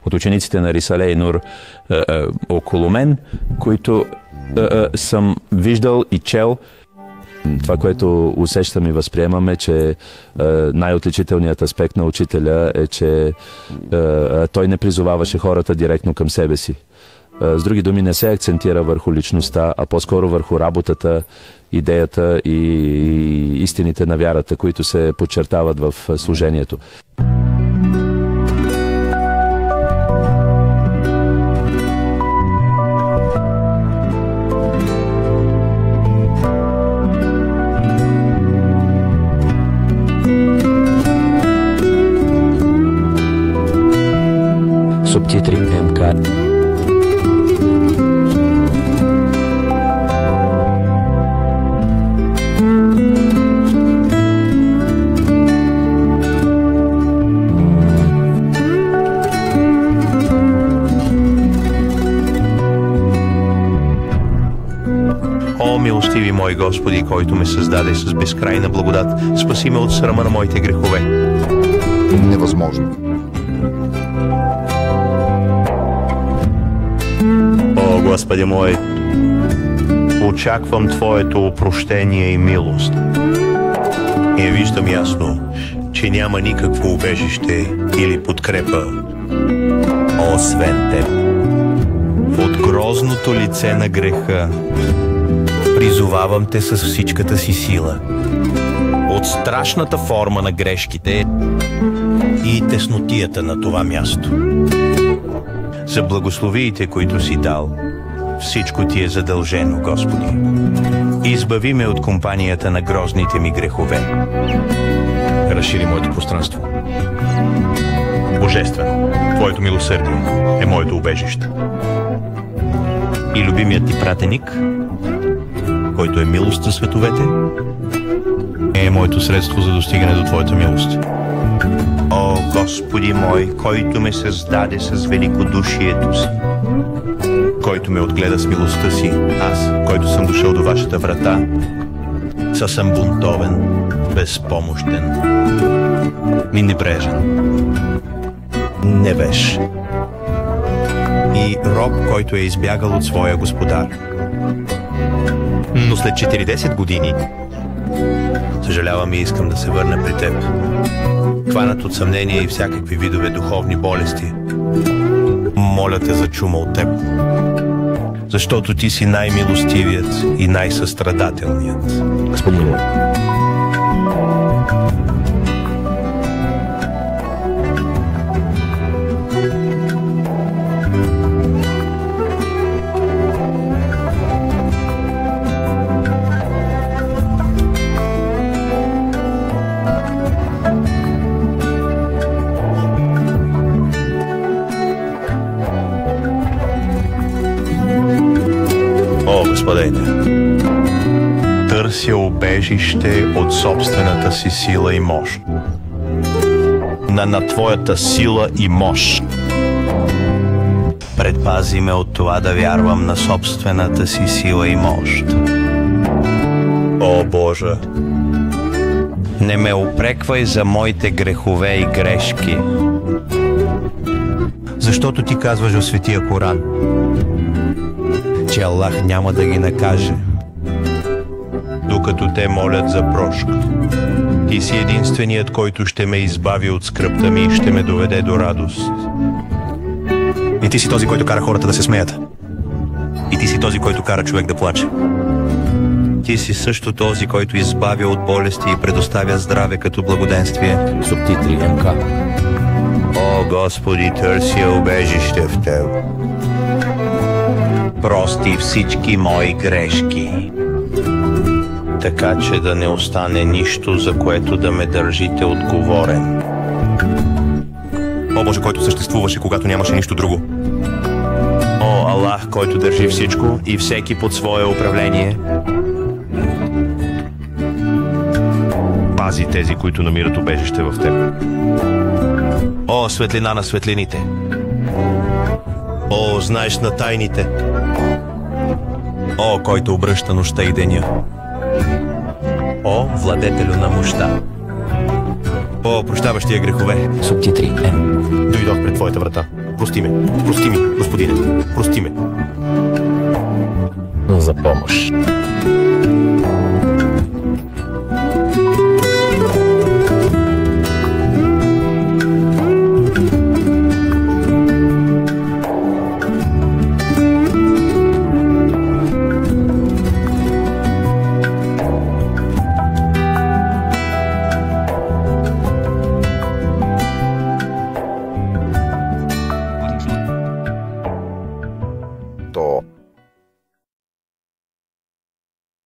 от учениците на Рисале и Нур около мен, които съм виждал и чел. Това, което усещам и възприемаме, че най-отличителният аспект на учителя е, че той не призоваваше хората директно към себе си. С други думи, не се акцентира върху личността, а по-скоро върху работата, идеята и истините на вярата, които се подчертават в служението. Субтитри МК. О, милостиви мой Господи, който ме създаде с безкрайна благодат, спаси ме от срама на моите грехове. Невъзможно. О, Господи мой, очаквам Твоето опрощение и милост. И виждам ясно, че няма никакво убежище или подкрепа, освен Теб. От грозното лице на греха призовавам Те с всичката си сила. От страшната форма на грешките и теснотията на това място. За благословиите, които си дал, всичко Ти е задължено, Господи. Избави ме от компанията на грозните ми грехове. Разшири моето пространство. Божествено, Твоето милосърдие е моето убежище. И любимият Ти пратеник, който е милост за световете, е моето средство за достигане до Твоята милост. О, Господи мой, който ме създаде с великодушието си, който ме отгледа с милостта си, аз, който съм дошъл до Вашата врата, съм бунтовен, безпомощен и небрежен, невеж и роб, който е избягал от своя господар. Но след 40 години съжалявам и искам да се върна при Теб, хванат от съмнение и всякакви видове духовни болести. Моля Те за чума от Теб, защото Ти си най-милостивият и най-състрадателният. Господин. О, Господине, търся убежище от собствената си сила и мощ. На Твоята сила и мощ. Предпази ме от това да вярвам на собствената си сила и мощ. О, Боже, не ме упреквай за моите грехове и грешки, защото Ти казваш в Светия Коран, че Аллах няма да ги накаже, докато те молят за прошка. Ти си единственият, който ще ме избави от скръбта ми и ще ме доведе до радост. И Ти си този, който кара хората да се смеят. И Ти си този, който кара човек да плаче. Ти си също този, който избавя от болести и предоставя здраве като благоденствие. Субтитри МК. О, Господи, търся убежище в Теб. Прости всички мои грешки, така че да не остане нищо, за което да ме държите отговорен. О, Боже, който съществуваше, когато нямаше нищо друго. О, Аллах, който държи всичко и всеки под свое управление. Пази тези, които намират убежище в Теб. О, светлина на светлините. О, знаеш на тайните. О, който обръща нощта и деня. О, владетелю на мощта. О, прощаващия грехове. Субтитри М. Дойдох пред твоята врата. Прости ми, господине, прости ме. За помощ.